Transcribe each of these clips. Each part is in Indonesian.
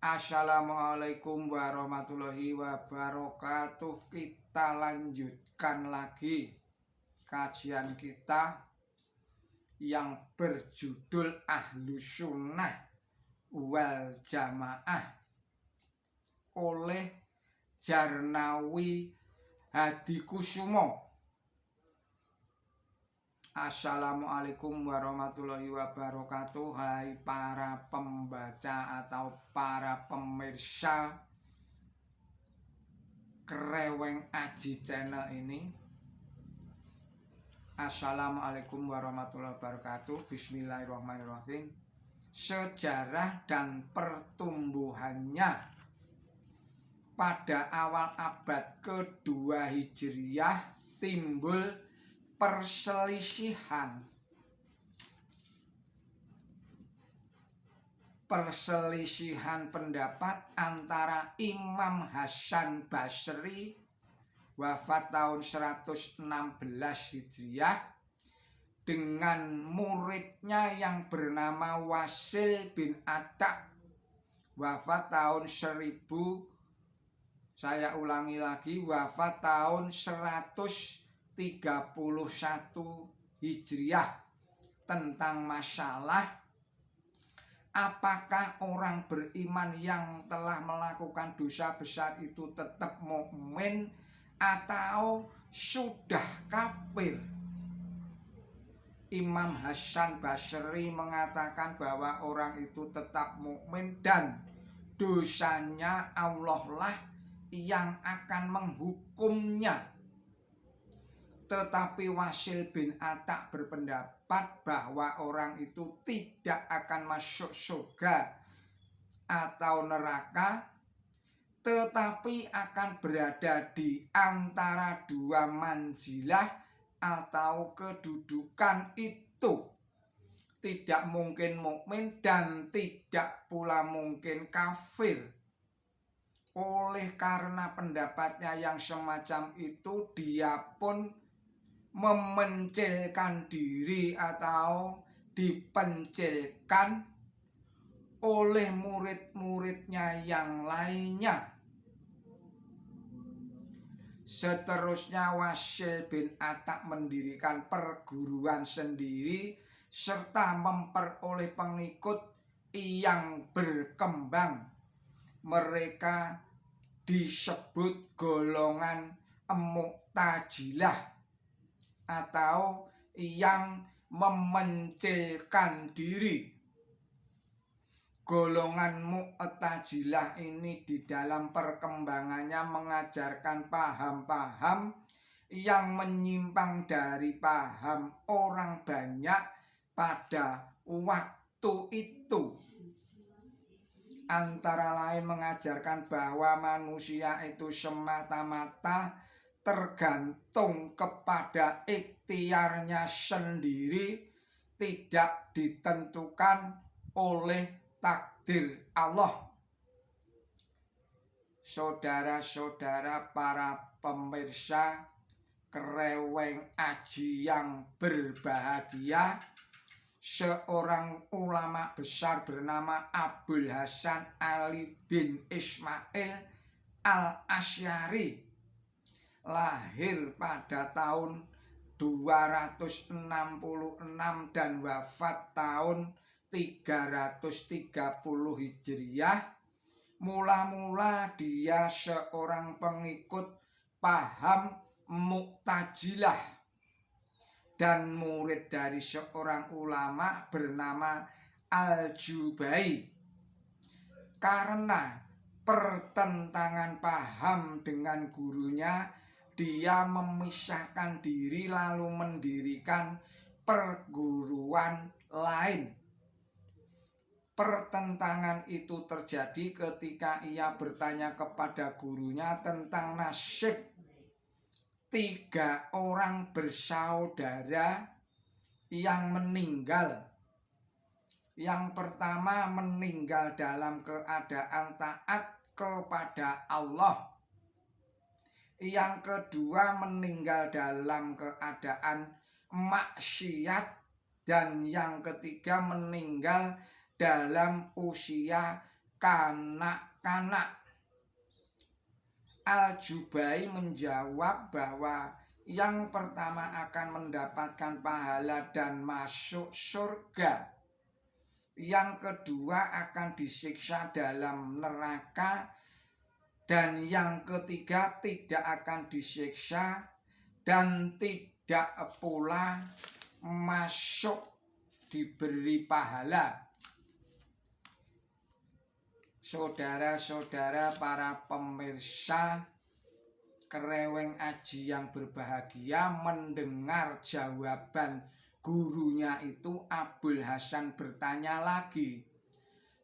Assalamualaikum warahmatullahi wabarakatuh. Kita lanjutkan lagi kajian kita yang berjudul Ahlus Sunnah wal Jamaah oleh Djarnawi Hadikusumo. Assalamualaikum warahmatullahi wabarakatuh. Hai para pembaca atau para pemirsa Kreweng Aji channel ini. Assalamualaikum warahmatullahi wabarakatuh. Bismillahirrahmanirrahim. Sejarah dan pertumbuhannya pada awal abad kedua Hijriyah timbul perselisihan pendapat antara Imam Hasan Basri wafat tahun 116 Hijriah dengan muridnya yang bernama Wasil bin Ata wafat tahun 131 Hijriah tentang masalah apakah orang beriman yang telah melakukan dosa besar itu tetap mukmin atau sudah kafir. Imam Hasan Basri mengatakan bahwa orang itu tetap mukmin dan dosanya Allah lah yang akan menghukumnya. Tetapi Wasil bin Ata berpendapat bahwa orang itu tidak akan masuk surga atau neraka, tetapi akan berada di antara dua manzilah atau kedudukan itu. Tidak mungkin mukmin dan tidak pula mungkin kafir. Oleh karena pendapatnya yang semacam itu, dia pun memencilkan diri atau dipencilkan oleh murid-muridnya yang lainnya. Seterusnya Wasil bin Ata mendirikan perguruan sendiri serta memperoleh pengikut yang berkembang. Mereka disebut golongan Mu'tazilah atau yang memencilkan diri. Golongan Mu'tazilah ini di dalam perkembangannya mengajarkan paham-paham yang menyimpang dari paham orang banyak pada waktu itu. Antara lain mengajarkan bahwa manusia itu semata-mata tergantung kepada ikhtiarnya sendiri, tidak ditentukan oleh takdir Allah. Saudara-saudara para pemirsa Kreweng Aji yang berbahagia, seorang ulama besar bernama Abul Hasan Ali bin Ismail Al-Asy'ari lahir pada tahun 266 dan wafat tahun 330 Hijriah. Mula-mula dia seorang pengikut paham Mu'tazilah dan murid dari seorang ulama bernama Al-Jubai. Karena pertentangan paham dengan gurunya, dia memisahkan diri lalu mendirikan perguruan lain. Pertentangan itu terjadi ketika ia bertanya kepada gurunya tentang nasib 3 orang bersaudara yang meninggal. Yang pertama meninggal dalam keadaan taat kepada Allah. Yang kedua meninggal dalam keadaan maksiat. Dan yang ketiga meninggal dalam usia kanak-kanak. Al-Jubai menjawab bahwa yang pertama akan mendapatkan pahala dan masuk surga. Yang kedua akan disiksa dalam neraka. Dan yang ketiga tidak akan disiksa dan tidak pula masuk diberi pahala. Saudara-saudara para pemirsa Kereweng Aji yang berbahagia, mendengar jawaban gurunya itu, Abul Hasan bertanya lagi,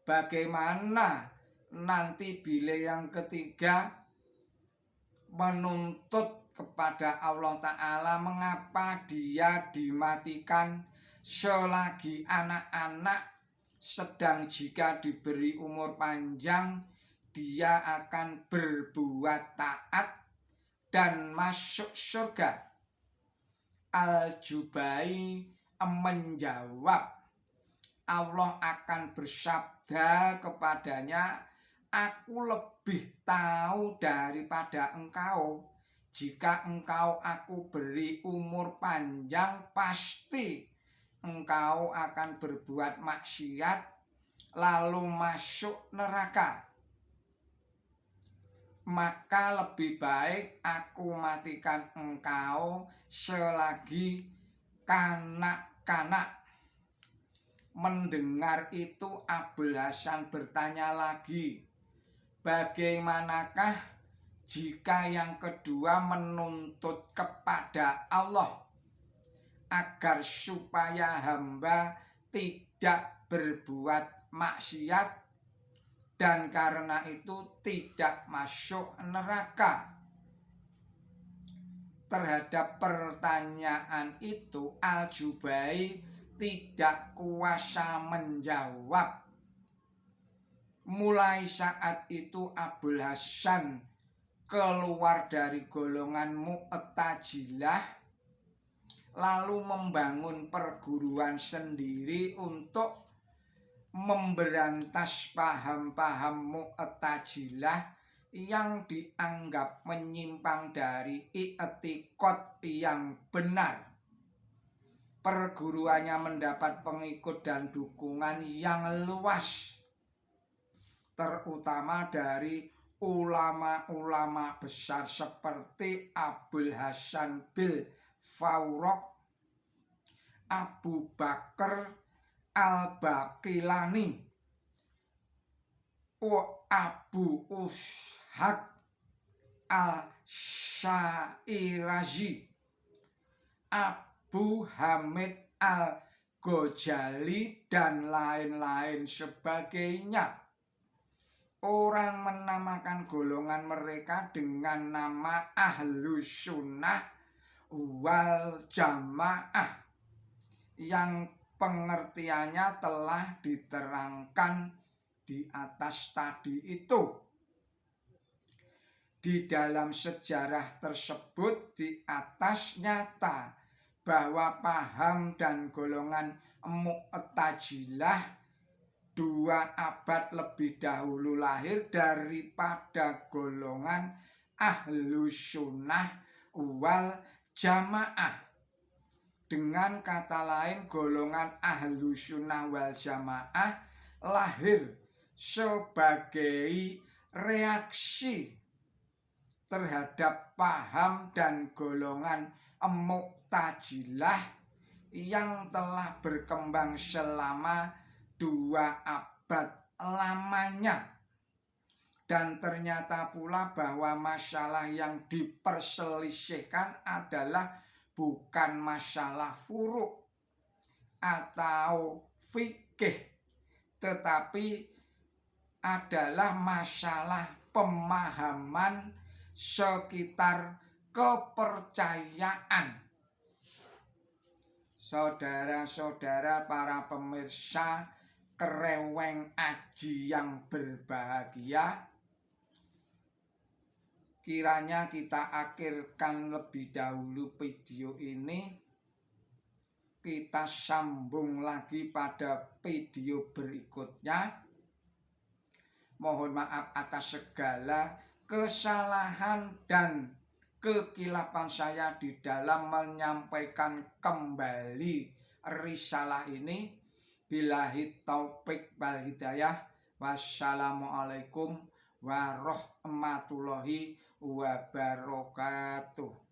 bagaimana nanti bila yang ketiga menuntut kepada Allah Ta'ala mengapa dia dimatikan selagi anak-anak, sedang jika diberi umur panjang dia akan berbuat taat dan masuk surga. Al-Jubai menjawab, Allah akan bersabda kepadanya, aku lebih tahu daripada engkau. Jika engkau aku beri umur panjang, pasti engkau akan berbuat maksiat lalu masuk neraka. Maka lebih baik aku matikan engkau selagi kanak-kanak. Mendengar itu Abul Hasan bertanya lagi, bagaimanakah jika yang kedua menuntut kepada Allah agar supaya hamba tidak berbuat maksiat dan karena itu tidak masuk neraka? Terhadap pertanyaan itu Al-Jubai tidak kuasa menjawab. Mulai saat itu Abul Hasan keluar dari golongan Mu'tazilah lalu membangun perguruan sendiri untuk memberantas paham-paham Mu'tazilah yang dianggap menyimpang dari i'tiqad yang benar. Perguruannya mendapat pengikut dan dukungan yang luas, terutama dari ulama-ulama besar seperti Abul Hasan bil Fawraq, Abu Bakar Al-Baqilani, Abu Ishaq Al-Syairazi, Abu Hamid Al-Ghazali, dan lain-lain sebagainya. Orang menamakan golongan mereka dengan nama Ahlus Sunnah wal Jamaah yang pengertiannya telah diterangkan di atas tadi itu. Di dalam sejarah tersebut di atas nyata bahwa paham dan golongan Mu'tazilah 2 abad lebih dahulu lahir daripada golongan Ahlus Sunnah wal Jamaah. Dengan kata lain, golongan Ahlus Sunnah wal Jamaah lahir sebagai reaksi terhadap paham dan golongan Mu'tazilah yang telah berkembang selama 2 abad lamanya. Dan ternyata pula bahwa masalah yang diperselisihkan adalah bukan masalah furu' atau fikih, tetapi adalah masalah pemahaman sekitar kepercayaan. Saudara-saudara para pemirsa Kereweng Aji yang berbahagia, kiranya kita akhirkan lebih dahulu video ini. Kita sambung lagi pada video berikutnya. Mohon maaf atas segala kesalahan dan kekilapan saya di dalam menyampaikan kembali risalah ini. Billahi taufik wal hidayah. Wassalamualaikum warahmatullahi wabarakatuh.